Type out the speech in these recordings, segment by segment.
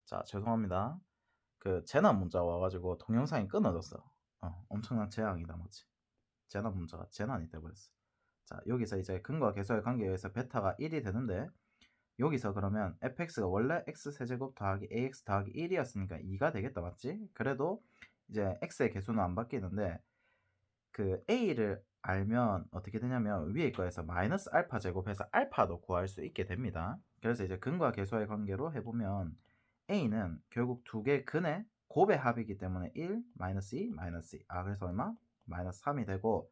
자, 죄송합니다. 그 재난 문자가 와가지고 동영상이 끊어졌어. 엄청난 재앙이다, 맞지? 재난 문자가 재난이 돼버렸어. 자, 여기서 이제 근과 계수의 관계에 의해서 베타가 1이 되는데, 여기서 그러면 fx가 원래 x세제곱 더하기 ax 더하기 1이었으니까 2가 되겠다, 맞지? 그래도 이제 x의 개수는 안 바뀌는데, 그 a를 알면 어떻게 되냐면 위에 거에서 마이너스 알파 제곱해서 알파도 구할 수 있게 됩니다. 그래서 이제 근과 계수의 관계로 해보면 a는 결국 두 개 근의 곱의 합이기 때문에 1, 마이너스 2, 마이너스 2. 그래서 얼마? 마이너스 3이 되고,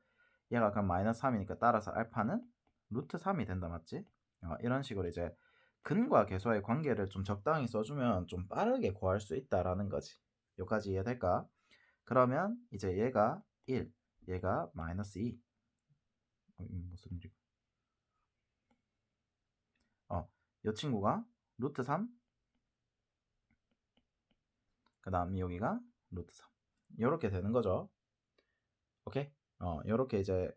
얘가 그럼 마이너스 3이니까 따라서 알파는 루트 3이 된다, 맞지? 이런 식으로 이제 근과 계수의 관계를 좀 적당히 써주면 좀 빠르게 구할 수 있다라는 거지. 여기까지 이해될까? 그러면 이제 얘가 1, 얘가 마이너스 2. 무슨 일이고? 이 친구가 루트 3, 그 다음 여기가 루트 3. 이렇게 되는 거죠. 오케이? 이렇게 이제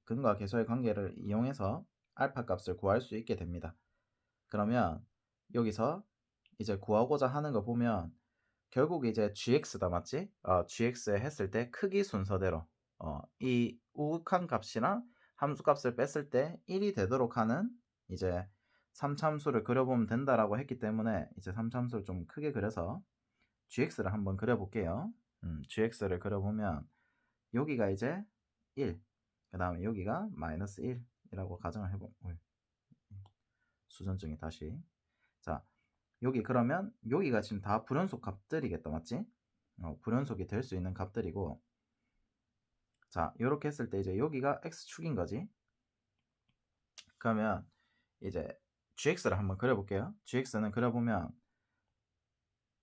근과 계수의 관계를 이용해서 알파 값을 구할 수 있게 됩니다. 그러면 여기서 이제 구하고자 하는 거 보면 결국 이제 gx다, 맞지? gx 했을 때 크기 순서대로 이 우극한 값이랑 함수 값을 뺐을 때 1이 되도록 하는 이제 3참수를 그려보면 된다라고 했기 때문에 이제 3참수를 좀 크게 그려서 gx를 한번 그려볼게요. gx를 그려보면 여기가 이제 1, 그 다음에 여기가 마이너스 1이라고 가정을 해보면, 수전증이 다시. 자, 여기 그러면 여기가 지금 다 불연속 값들이겠다, 맞지? 불연속이 될 수 있는 값들이고, 자, 이렇게 했을 때 이제 여기가 x축인 거지. 그러면 이제 gx를 한번 그려볼게요. gx는 그려보면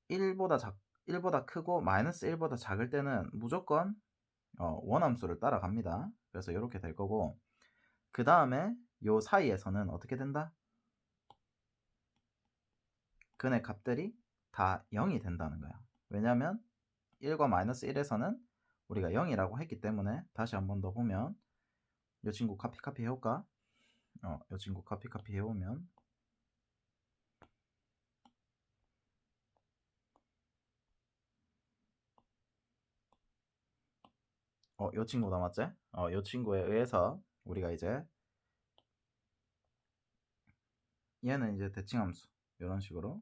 1보다 크고 마이너스 1보다 작을 때는 무조건 원함수를 따라갑니다. 그래서 이렇게 될 거고, 그 다음에 요 사이에서는 어떻게 된다? 근의 값들이 다 0이 된다는 거야. 왜냐면 1과 마이너스 1에서는 우리가 0이라고 했기 때문에. 다시 한 번 더 보면 이 친구 카피 해올까? 이 친구 카피 해오면 이 친구 남았지? 이 친구에 의해서 우리가 이제 얘는 이제 대칭함수 이런 식으로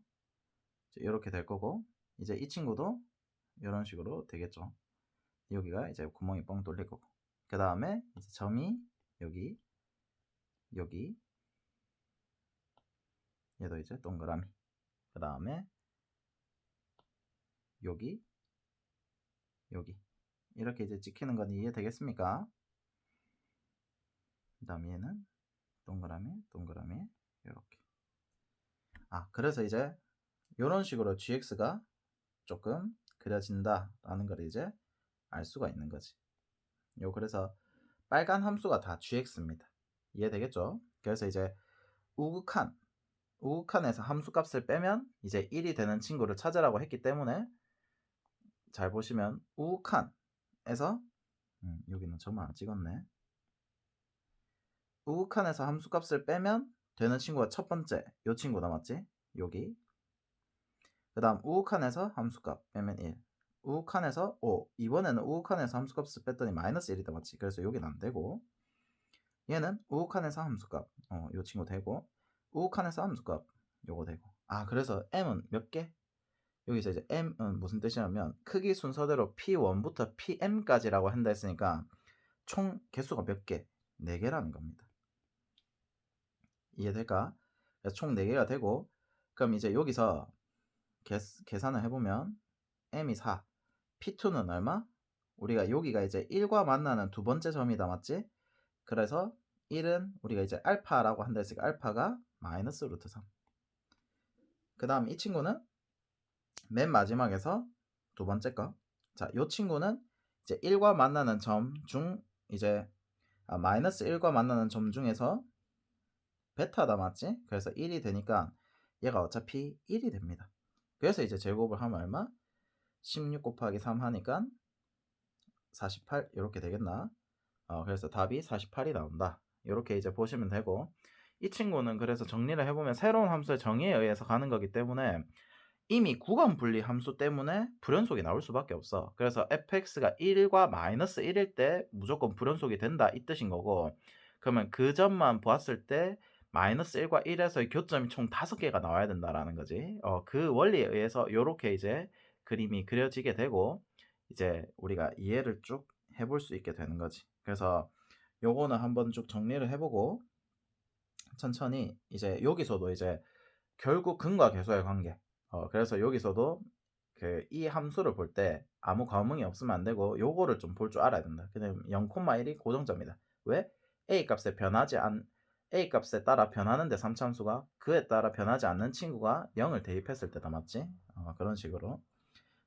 이렇게 될 거고, 이제 이 친구도 이런 식으로 되겠죠. 여기가 이제 구멍이 뻥 뚫릴 거고, 그 다음에 이제 점이 여기, 얘도 이제 동그라미, 그 다음에 여기 이렇게 이제 찍히는 건 이해되겠습니까? 그 다음에 얘는 동그라미 이렇게. 그래서 이제 이런 식으로 gx가 조금 그려진다 라는 걸 이제 알 수가 있는 거지. 그래서 빨간 함수가 다 gx입니다. 이해되겠죠? 그래서 이제 우극한에서 함수값을 빼면 이제 1이 되는 친구를 찾으라고 했기 때문에, 잘 보시면 우극한에서 여기는 점을 안 찍었네. 우극한에서 함수값을 빼면 되는 친구가 첫 번째 요 친구 남았지? 여기. 그 다음 우극한에서 함수값 빼면 1, 우극한에서 5. 이번에는 우극한에서 함수값을 뺐더니 마이너스 1이 남았지. 그래서 여기는 안 되고, 얘는 우극한에서 함수값 요 친구 되고, 우극한에서 함수값 요거 되고. 그래서 m은 몇 개? 여기서 이제 m은 무슨 뜻이냐면 크기 순서대로 p1부터 pm까지라고 한다 했으니까 총 개수가 몇 개? 4개라는 겁니다. 이해될까? 그래서 총 4개가 되고, 그럼 이제 여기서 계산을 해보면 m이 4, p2는 얼마? 우리가 여기가 이제 1과 만나는 두 번째 점이다, 맞지? 그래서 1은 우리가 이제 알파라고 한다 했으니까 알파가 마이너스 루트 3. 그 다음 이 친구는 맨 마지막에서 두 번째 거. 자, 이 친구는 이제 1과 만나는 점 중 이제 마이너스 1과 만나는 점 중에서 베타다, 맞지? 그래서 1이 되니까 얘가 어차피 1이 됩니다. 그래서 이제 제곱을 하면 얼마? 16 곱하기 3 하니까 48 이렇게 되겠나? 그래서 답이 48이 나온다. 이렇게 이제 보시면 되고, 이 친구는 그래서 정리를 해보면 새로운 함수의 정의에 의해서 가는 거기 때문에 이미 구간 분리 함수 때문에 불연속이 나올 수밖에 없어. 그래서 fx가 1과 마이너스 1일 때 무조건 불연속이 된다 이 뜻인 거고, 그러면 그 점만 보았을 때 마이너스 1과 1에서의 교점이 총 5개가 나와야 된다라는 거지. 그 원리에 의해서 요렇게 이제 그림이 그려지게 되고, 이제 우리가 이해를 쭉 해볼 수 있게 되는 거지. 그래서 요거는 한번 쭉 정리를 해보고 천천히 이제 여기서도 이제 결국 근과 계수의 관계. 그래서 여기서도 이 함수를 볼 때 아무 과목이 없으면 안 되고 요거를 좀 볼 줄 알아야 된다. 그냥 0,1이 고정점이다. 왜? A 값에 따라 변하는데 3차함수가 그에 따라 변하지 않는 친구가 0을 대입했을 때다. 맞지? 그런 식으로.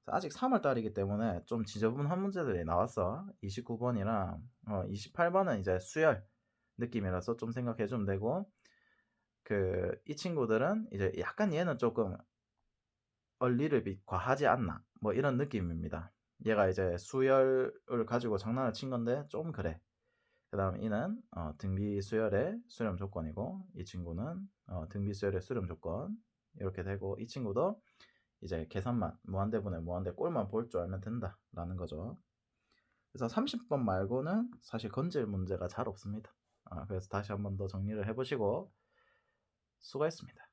아직 3월 달이기 때문에 좀 지저분한 문제들이 나왔어. 29번이랑 28번은 이제 수열 느낌이라서 좀 생각해 주면 되고, 이 친구들은 이제 약간 얘는 조금 얼리를 빛 과하지 않나 뭐 이런 느낌입니다. 얘가 이제 수열을 가지고 장난을 친 건데 좀 그래. 그 다음 이는 등비 수열의 수렴 조건이고, 이 친구는 등비 수열의 수렴 조건 이렇게 되고, 이 친구도 이제 계산만 무한대분의 무한대 꼴만 볼 줄 알면 된다 라는 거죠. 그래서 30번 말고는 사실 건질 문제가 잘 없습니다. 그래서 다시 한번 더 정리를 해보시고 수고했습니다.